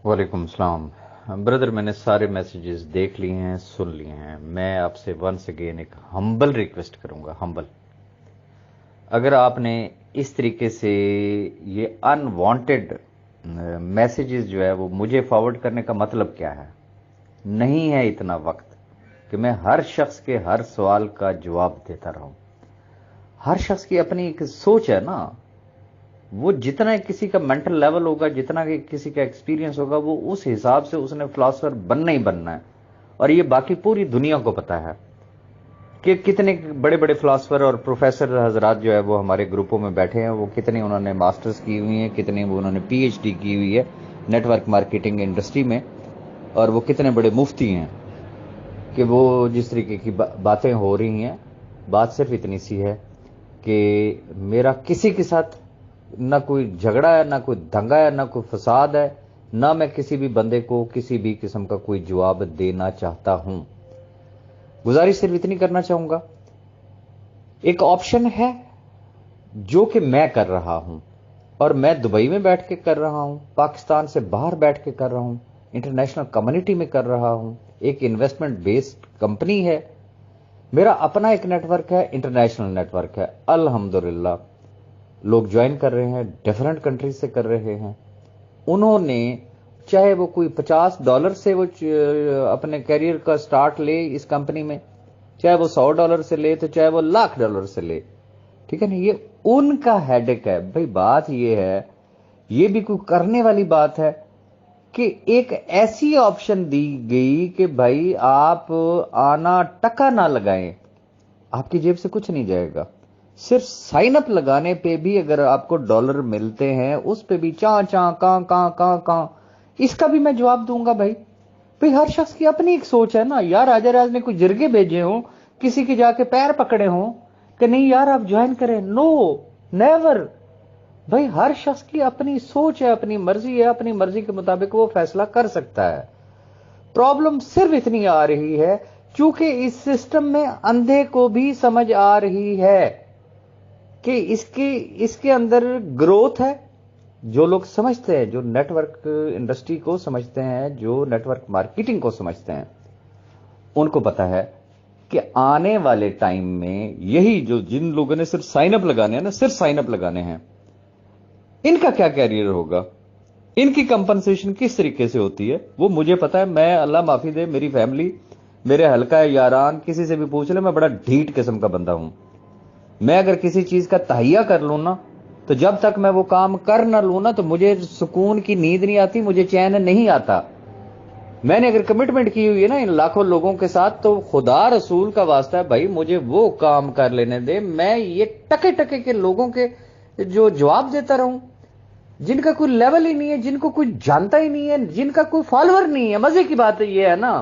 वालेकुम सलाम। ब्रदर, मैंने सारे मैसेजेस देख लिए हैं, सुन लिए हैं। मैं आपसे वंस अगेन एक हम्बल रिक्वेस्ट करूंगा, हम्बल। अगर आपने इस तरीके से ये अनवांटेड मैसेजेस जो है वो मुझे फॉरवर्ड करने का मतलब क्या है? नहीं है इतना वक्त कि मैं हर शख्स के हर सवाल का जवाब देता रहूं। हर शख्स की अपनी एक सोच है ना। वो जितना किसी का मेंटल लेवल होगा, जितना कि किसी का एक्सपीरियंस होगा, वो उस हिसाब से उसने फिलोसफर बनना ही बनना है। और ये बाकी पूरी दुनिया को पता है कि कितने बड़े बड़े फिलोसफर और प्रोफेसर हजरात जो है वो हमारे ग्रुपों में बैठे हैं। वो कितने उन्होंने मास्टर्स की हुई हैं, कितने वो उन्होंने पीएचडी की हुई है नेटवर्क मार्केटिंग इंडस्ट्री में, और वो कितने बड़े मुफ्ती हैं कि वो जिस तरीके की बातें हो रही हैं। बात सिर्फ इतनी सी है कि मेरा किसी के साथ ना कोई झगड़ा है, ना कोई दंगा है, ना कोई फसाद है, ना मैं किसी भी बंदे को किसी भी किस्म का कोई जवाब देना चाहता हूं। गुजारिश सिर्फ इतनी करना चाहूंगा, एक ऑप्शन है जो कि मैं कर रहा हूं, और मैं दुबई में बैठ के कर रहा हूं, पाकिस्तान से बाहर बैठ के कर रहा हूं, इंटरनेशनल कम्युनिटी में कर रहा हूं। एक इन्वेस्टमेंट बेस्ड कंपनी है, मेरा अपना एक नेटवर्क है, इंटरनेशनल नेटवर्क है। अल्हम्दुलिल्लाह लोग ज्वाइन कर रहे हैं, डिफरेंट कंट्रीज से कर रहे हैं। उन्होंने चाहे वो कोई $50 से वो अपने कैरियर का स्टार्ट ले इस कंपनी में, चाहे वो $100 से ले, तो चाहे वो $1,00,000 से ले, ठीक है ना। ये उनका हेडेक है भाई। बात ये है, ये भी कोई करने वाली बात है कि एक ऐसी ऑप्शन दी गई कि भाई आप आना टका ना लगाएं, आपकी जेब से कुछ नहीं जाएगा। सिर्फ साइन अप लगाने पे भी अगर आपको डॉलर मिलते हैं, उस पे भी चा चा का इसका भी मैं जवाब दूंगा भाई। भाई हर शख्स की अपनी एक सोच है ना यार। राजा राज ने कोई जिरगे भेजे हों, किसी के जाके पैर पकड़े हों कि नहीं यार आप ज्वाइन करें, नो, नेवर। भाई हर शख्स की अपनी सोच है, अपनी मर्जी है, अपनी मर्जी के मुताबिक वो फैसला कर सकता है। प्रॉब्लम सिर्फ इतनी आ रही है चूंकि इस सिस्टम में अंधे को भी समझ आ रही है कि इसके अंदर ग्रोथ है। जो लोग समझते हैं, जो नेटवर्क इंडस्ट्री को समझते हैं, जो नेटवर्क मार्केटिंग को समझते हैं, उनको पता है कि आने वाले टाइम में यही जो जिन लोगों ने सिर्फ साइन अप लगाने हैं ना, सिर्फ साइन अप लगाने हैं, इनका क्या कैरियर होगा, इनकी कंपनसेशन किस तरीके से होती है वो मुझे पता है। मैं अल्लाह माफी दे, मेरी फैमिली, मेरे हल्का यारान, किसी से भी पूछ ले, मैं बड़ा ढीठ किस्म का बंदा हूं। मैं अगर किसी चीज का तहिया कर लूं ना, तो जब तक मैं वो काम कर ना लूं ना, तो मुझे सुकून की नींद नहीं आती, मुझे चैन नहीं आता। मैंने अगर कमिटमेंट की हुई है ना इन लाखों लोगों के साथ, तो खुदा रसूल का वास्ता है भाई, मुझे वो काम कर लेने दे। मैं ये टके टके के लोगों के जो जवाब देता रहूं, जिनका कोई लेवल ही नहीं है, जिनको कोई जानता ही नहीं है, जिनका कोई फॉलोअर नहीं है। मजे की बात ये है ना,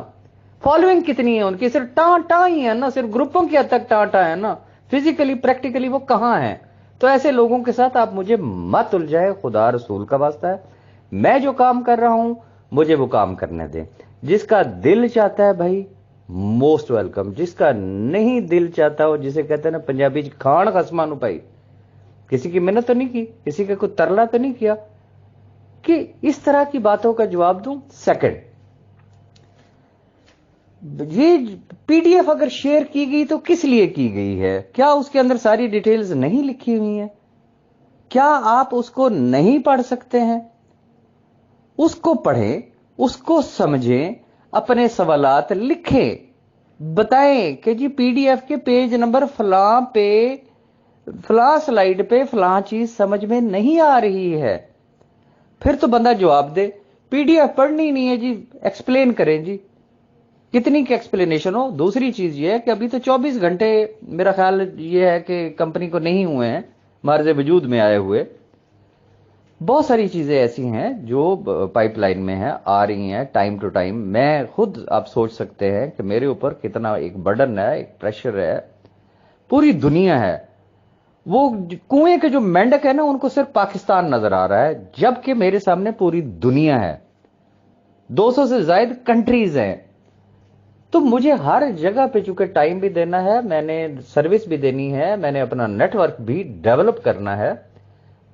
फॉलोइंग कितनी है उनकी, सिर्फ टा ही है ना, सिर्फ ग्रुपों की हद तक टा है ना, फिजिकली प्रैक्टिकली वो कहां है। तो ऐसे लोगों के साथ आप मुझे मत उलझाए, खुदा रसूल का वास्ता है। मैं जो काम कर रहा हूं मुझे वो काम करने दें। जिसका दिल चाहता है भाई मोस्ट वेलकम, जिसका नहीं दिल चाहता, वो जिसे कहते हैं ना पंजाबी खान खसमा पाई, किसी की मेहनत तो नहीं की, किसी का कोई तरला तो नहीं किया कि इस तरह की बातों का जवाब दूं। सेकंड, ये पीडीएफ अगर शेयर की गई तो किस लिए की गई है? क्या उसके अंदर सारी डिटेल्स नहीं लिखी हुई हैं? क्या आप उसको नहीं पढ़ सकते हैं? उसको पढ़ें, उसको समझें, अपने सवालात लिखें, बताएं कि जी पीडीएफ के पेज नंबर फलां पे, फलां स्लाइड पे फलां चीज समझ में नहीं आ रही है। फिर तो बंदा जवाब दे। पीडीएफ पढ़नी नहीं है जी, एक्सप्लेन करें जी, कितनी की एक्सप्लेनेशन हो। दूसरी चीज ये है कि अभी तो 24 घंटे मेरा ख्याल ये है कि कंपनी को नहीं हुए हैं मार्ज वजूद में आए हुए। बहुत सारी चीजें ऐसी हैं जो पाइपलाइन में है, आ रही हैं टाइम टू टाइम। मैं खुद, आप सोच सकते हैं कि मेरे ऊपर कितना एक बर्डन है, एक प्रेशर है। पूरी दुनिया है, वो कुएं के जो मेंढक है ना, उनको सिर्फ पाकिस्तान नजर आ रहा है, जबकि मेरे सामने पूरी दुनिया है, 200 से ज्यादा कंट्रीज हैं। तो मुझे हर जगह पे चूंकि टाइम भी देना है, मैंने सर्विस भी देनी है, मैंने अपना नेटवर्क भी डेवलप करना है।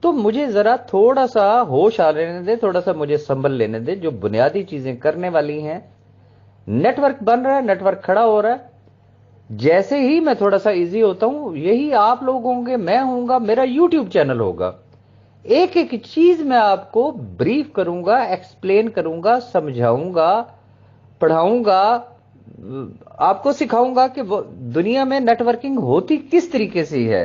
तो मुझे जरा थोड़ा सा होश आ लेने दे, थोड़ा सा मुझे संभल लेने दे। जो बुनियादी चीजें करने वाली हैं, नेटवर्क बन रहा है, नेटवर्क खड़ा हो रहा है, जैसे ही मैं थोड़ा सा इजी होता हूं, यही आप लोग होंगे, मैं होऊंगा, मेरा यूट्यूब चैनल होगा। एक एक चीज मैं आपको ब्रीफ करूंगा, एक्सप्लेन करूंगा, समझाऊंगा, पढ़ाऊंगा, आपको सिखाऊंगा कि दुनिया में नेटवर्किंग होती किस तरीके से है।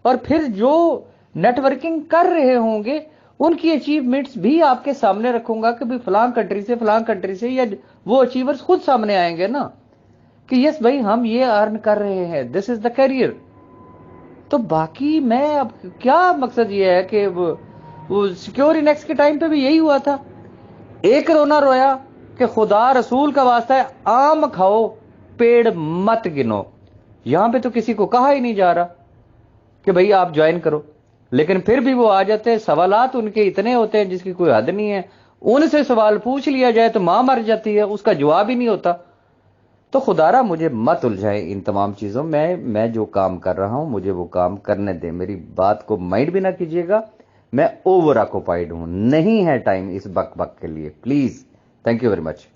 और फिर जो नेटवर्किंग कर रहे होंगे उनकी अचीवमेंट्स भी आपके सामने रखूंगा कि भाई फलां कंट्री से, या वो अचीवर्स खुद सामने आएंगे ना कि यस भाई हम ये अर्न कर रहे हैं, दिस इज द करियर। तो बाकी मैं अब क्या, मकसद ये है कि वो सिक्योर इनेक्स के टाइम पे भी यही हुआ था। एक रोना रोया कि खुदा रसूल का वास्ता है आम खाओ, पेड़ मत गिनो। यहां पे तो किसी को कहा ही नहीं जा रहा कि भाई आप ज्वाइन करो, लेकिन फिर भी वो आ जाते हैं। सवालात उनके इतने होते हैं जिसकी कोई हद नहीं है। उनसे सवाल पूछ लिया जाए तो मां मर जाती है, उसका जवाब ही नहीं होता। तो खुदारा मुझे मत उलझाए इन तमाम चीजों में। मैं जो काम कर रहा हूं मुझे वो काम करने दे, मेरी बात को माइंड भी ना कीजिएगा। मैं ओवर ऑक्युपाइड हूं, नहीं है टाइम इस बक बक के लिए, please. Thank you very much.